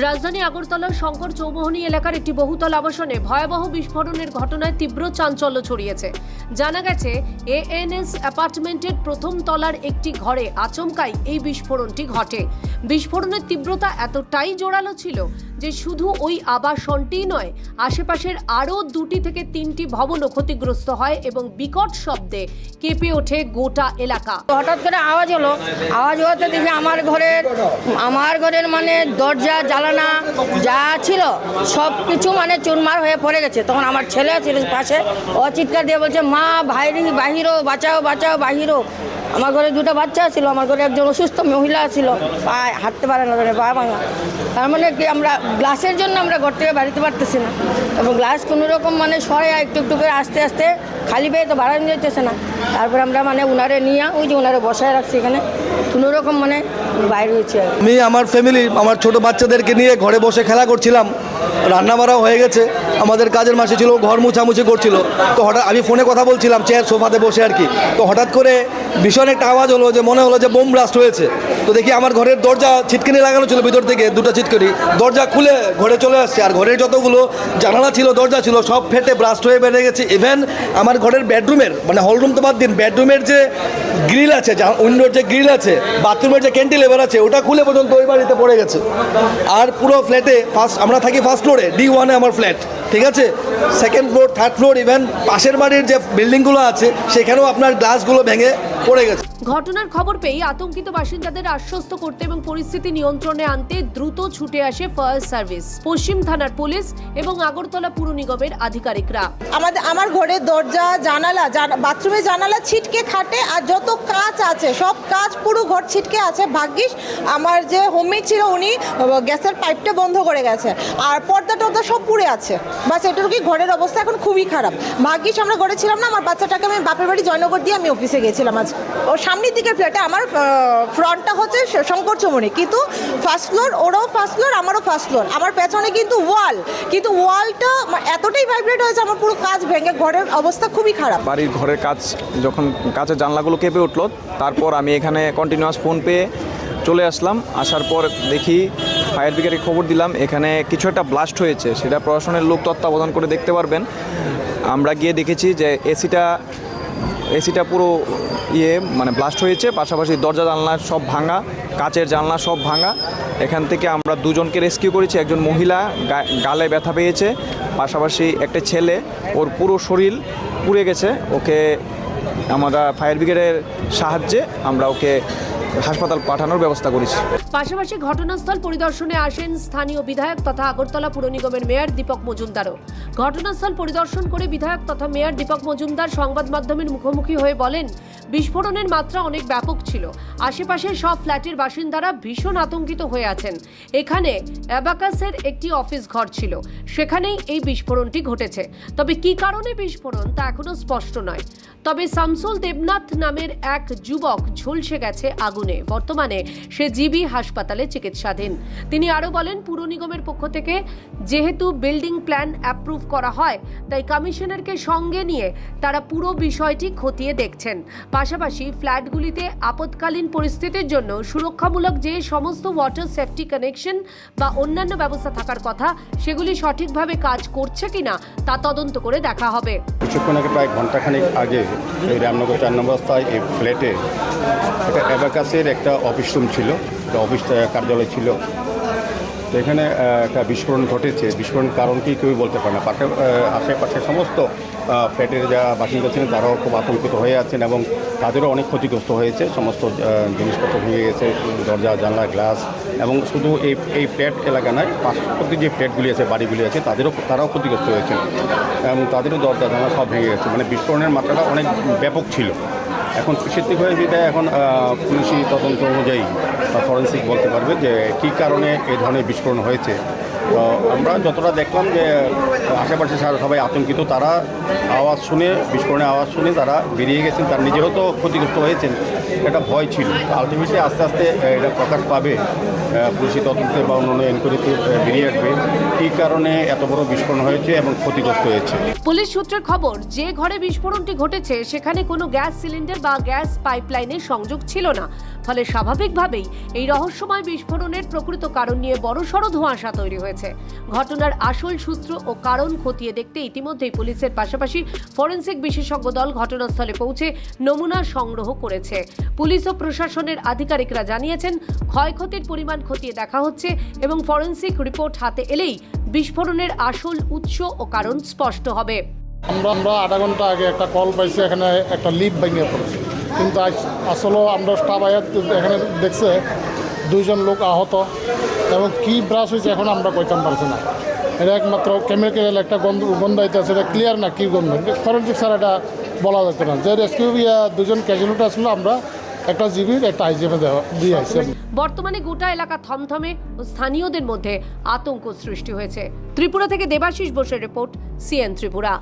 রাজধানী আগরতলার শঙ্কর চৌমোহনী এলাকার একটি বহুতল আবাসনে ভয়াবহ বিস্ফোরণের ঘটনায় তীব্র চাঞ্চল্য ছড়িয়েছে। জানা গেছে, এএনএস অ্যাপার্টমেন্টের প্রথম তলার একটি ঘরে আচমকাই এই বিস্ফোরণটি ঘটে। বিস্ফোরণের তীব্রতা এতটাই জোরালো ছিল যে শুধু ওই আবাসনটিই নয়, আশেপাশের আরও 2 থেকে 3টি ভবনও ক্ষতিগ্রস্ত হয় এবং বিকট শব্দে কেঁপে ওঠে গোটা এলাকা। হঠাৎ করে আওয়াজ হলো, আওয়াজ হতে দেখি আমার ঘরের মানে দরজা জানালা যা ছিল সব কিছু মানে চুরমার হয়ে পড়ে গেছে। তখন আমার ছেলে ছিল পাশে, ও চিৎকার দিয়ে বলছে, মা বাহিরো, বাঁচাও বাঁচাও বাহিরো। আমার ঘরে 2টা বাচ্চা ছিল, আমার ঘরে একজন অসুস্থ মহিলা ছিল, পায়ে হাঁটতে পারে না, পা ভাঙা। তার মানে কি আমরা গ্লাসের জন্য আমরা ঘর থেকে বাড়িতে পারতেছি না, এবং গ্লাস কোনো রকম মানে সরে একটু একটু করে আস্তে আস্তে খালি পেয়ে তো বাড়ানো যেতেছে না। তারপরে আমরা মানে উনারে নিয়ে ওই যে উনারে বসায় রাখছি এখানে, কোনো রকম মানে বাইরে হয়েছে। আমি আমার ফ্যামিলি, আমার ছোট বাচ্চাদেরকে নিয়ে ঘরে বসে খেলা করছিলাম। রান্না বাড়াও হয়ে গেছে, আমাদের কাজের মাসে ছিল, ঘর মুছামুছি করছিল। তো হঠাৎ আমি ফোনে কথা বলছিলাম চেয়ার সোফাতে বসে আর কি। তো হঠাৎ করে ভীষণ একটা আওয়াজ হলো, যে মনে হলো যে বোম ব্লাস্ট হয়েছে। তো দেখি আমার ঘরের দরজা ছিটকিনি লাগানো ছিল, ভিতর থেকে 2টা ছিটকিনি, দরজা খুলে ঘরে চলে আসছে। আর ঘরের যতগুলো জানালা ছিল, দরজা ছিল, সব ফেটে ব্লাস্ট হয়ে বেরিয়ে গেছে। ইভেন আমার ঘরের বেডরুমের, মানে হলরুম তো বাদ দিন, বেডরুমের যে গ্রিল আছে, উইন্ডোর যে গ্রিল আছে, বাথরুমের যে ক্যান্টিলেভার আছে, ওটা খুলে পর্যন্ত ওই বাড়িতে পড়ে গেছে। আর পুরো ফ্ল্যাটে আমরা থাকি ফার্স্ট ফ্লোরে, D1 আমার ফ্ল্যাট, ঠিক আছে। Second floor, third floor, even পাশের বাড়ির যে বিল্ডিংগুলো আছে সেখানেও আপনার গ্লাসগুলো ভেঙে পড়ে গেছে। ঘটনার খবর পেয়ে আতঙ্কিত বাসিন্দাদের আশ্বস্ত করতে এবং পরিস্থিতি নিয়ন্ত্রণে আনতে দ্রুত ছুটে আসে ফায়ার সার্ভিস, পশ্চিম থানার পুলিশ এবং আগরতলা পুর নিগমের আধিকারিকরা। আমার ঘরের দরজা জানালা, বাথরুমের জানালা ছিটকে খাটে, আর যত কাঁচ আছে সব কাঁচ পুরো ঘর ছিটকে আছে। ভাগ্যিস আমার যে হোমমেড ছিল উনি গ্যাসের পাইপটা বন্ধ করে গেছে, আর পর্দা টর্দা সব পুড়ে আছে। বাস এটুকুই, ঘরের অবস্থা এখন খুবই খারাপ। ভাগ্যিস আমরা ঘরে ছিলাম না, আমার বাচ্চাটাকে আমি বাপের বাড়ি জয়নগর দিয়ে আমি অফিসে গিয়েছিলাম আজ। ওর সামনের দিকের ফ্ল্যাটে, আমার ফ্রন্টটা হচ্ছে শঙ্কর চৌমুহনী, কিন্তু ফার্স্ট ফ্লোর, ওরাও ফার্স্ট ফ্লোর, আমারও ফার্স্ট ফ্লোর। আমার পেছনে কিন্তু ওয়ালটা এতটাই ভাইব্রেট হয়েছে, আমার পুরো কাজ ভেঙে, ঘরের অবস্থা খুবই খারাপ। বাড়ির ঘরের কাজ যখন কাচের জানলাগুলো কেঁপে উঠলো, তারপর আমি এখানে কন্টিনিউয়াস ফোন পেয়ে চলে আসলাম। আসার পর দেখি ফায়ার ব্রিগেডে খবর দিলাম, এখানে কিছু একটা ব্লাস্ট হয়েছে, সেটা প্রশাসনের লোক তত্ত্বাবধান করে দেখতে পারবেন। আমরা গিয়ে দেখেছি যে এসিটা পুরো মানে ব্লাস্ট হয়েছে, পাশাপাশি দরজা জানলা সব ভাঙা, কাচের জানলা সব ভাঙা। এখান থেকে আমরা 2জনকে রেস্কিউ করেছি। একজন মহিলা গালে ব্যথা পেয়েছে, পাশাপাশি একটা ছেলে, ওর পুরো শরীর পুড়ে গেছে। ওকে আমরা ফায়ার ব্রিগেডের সাহায্যে আমরা ওকে হাসপাতাল পাঠানোর ব্যবস্থা করেছি। পাশাপাশি ঘটনাস্থল পরিদর্শনে আসেন স্থানীয় বিধায়ক তথা আগরতলা পুর নিগমের মেয়র দীপক মজুমদারও। ঘটনাস্থল পরিদর্শন করে বিধায়ক তথা মেয়র দীপক মজুমদার সংবাদ মাধ্যমের মুখোমুখি হয়ে বলেন, বিস্ফোরণের মাত্রা অনেক ব্যাপক ছিল। আশেপাশের সব ফ্ল্যাটের বাসিন্দারা ভীষণ আতঙ্কিত হয়ে আছেন। এখানে অ্যাবাকাসের একটি অফিস ঘর ছিল, সেখানেই এই বিস্ফোরণটি ঘটেছে। তবে কি কারণে বিস্ফোরণ তা এখনো স্পষ্ট নয়। তবে শামসুল দেবনাথ নামের এক যুবক ঝলসে গেছে আগুনে। বর্তমানে সে জিবি হাসপাতালে চিকিৎসাধীন। তিনি আরও বলেন, পুর নিগমের পক্ষ থেকে যেহেতু বিল্ডিং প্ল্যান অ্যাপ্রুভ করা হয়, তাই কমিশনারকে সঙ্গে নিয়ে তারা পুরো বিষয়টি খতিয়ে দেখছেন। পাশাপাশি ফ্ল্যাটগুলিতে আপৎকালীন পরিস্থিতির জন্য সুরক্ষামূলক যে সমস্ত ওয়াটার সেফটি কানেকশন বা অন্যান্য ব্যবস্থা থাকার কথা, সেগুলি সঠিকভাবে কাজ করছে কিনা তা তদন্ত করে দেখা হবে। কিছুক্ষণ আগে, প্রায় ঘন্টাখানেক আগে, এই রামনগর 4 নম্বর রাস্তায় এই ফ্ল্যাটে একটা অ্যাবাকাসের একটা অফিস রুম ছিল, একটা অফিস কার্যালয় ছিল। তো এখানে একটা বিস্ফোরণ ঘটেছে। বিস্ফোরণ কারণ কি কেউ বলতে পারে না। আশেপাশে সমস্ত ফ্ল্যাটের যা বাসিন্দা ছিলেন তারাও খুব আতঙ্কিত হয়ে আছেন, এবং তাদেরও অনেক ক্ষতিগ্রস্ত হয়েছে। সমস্ত জিনিসপত্র ভেঙে গেছে, দরজা জানলা গ্লাস, এবং শুধু এই ফ্ল্যাট এলাকা নয়, পার্শ্ববর্তী যে ফ্ল্যাটগুলি আছে, বাড়িগুলি আছে, তারাও ক্ষতিগ্রস্ত হয়েছে, এবং তাদেরও দরজা জানলা সব ভেঙে গেছে। মানে বিস্ফোরণের মাত্রাটা অনেক ব্যাপক ছিল। এখন স্বীকৃতি হয়ে যেটা এখন পুলিশি তদন্ত অনুযায়ী বা ফরেন্সিক বলতে পারবে যে কী কারণে এই ধরনের বিস্ফোরণ হয়েছে। তো আমরা যতটা দেখলাম যে আশেপাশে সবাই আতঙ্কিত, তারা আওয়াজ শুনে, বিস্ফোরণের আওয়াজ শুনে তারা বেরিয়ে গেছেন। তার নিজেও তো ক্ষতিগ্রস্ত হয়েছেন, একটা ভয় ছিল। আলটিমেটলি আস্তে আস্তে এটা প্রকাশ পাবে, পুলিশি তদন্তে বা অন্যান্য এনকোয়ারিতে বেরিয়ে আসবে কী কারণে এত বড় বিস্ফোরণ হয়েছে এবং ক্ষতিগ্রস্ত হয়েছে। পুলিশ সূত্রের খবর, যে ঘরে বিস্ফোরণটি ঘটেছে সেখানে কোনো গ্যাস সিলিন্ডার বা গ্যাস পাইপলাইনের সংযোগ ছিল না। ফলে স্বাভাবিকভাবেই এই রহস্যময় বিস্ফোরণের প্রকৃত কারণ নিয়ে বড়সড় ধোঁয়াশা তৈরি হয়েছে। ঘটনার আসল সূত্র ও কারণ খতিয়ে দেখতে ইতিমধ্যেই পুলিশের পাশাপাশি ফরেনসিক বিশেষজ্ঞ দল ঘটনাস্থলে পৌঁছে নমুনা সংগ্রহ করেছে। পুলিশ ও প্রশাসনের আধিকারিকরা জানিয়েছেন, ক্ষয়ক্ষতির পরিমাণ খতিয়ে দেখা হচ্ছে এবং ফরেনসিক রিপোর্ট হাতে এলেই বিস্ফোরণের আসল উৎস ও কারণ স্পষ্ট হবে। আমরা আধা ঘন্টা আগে একটা কল পাইছি, এখানে একটা লিফট ভেঙে পড়েছে, কিন্তু আসলে আমরা স্টাফ এখানে দেখছে 2 জন লোক আহত এবং কি ব্রাশ হয়েছে এখন আমরা কইতাম পারছি না। এটা একমাত্র কেমিক্যাল একটা গন্ধ হইতে আছে, এটা ক্লিয়ার না কি গন্ধ, ফরেনসিক স্যার এটা বলা যেত না। যে রেস্কিউ 2 জন ক্যাজুয়ালিটি আসলে আমরা একটা জিবির একটা আইজিএমে দিয়ে আসছি। বর্তমানে গোটা এলাকা থমথমে ও স্থানীয়দের মধ্যে আতঙ্ক সৃষ্টি হয়েছে। ত্রিপুরা থেকে দেবাশিস বোসের রিপোর্ট, সিএন ত্রিপুরা।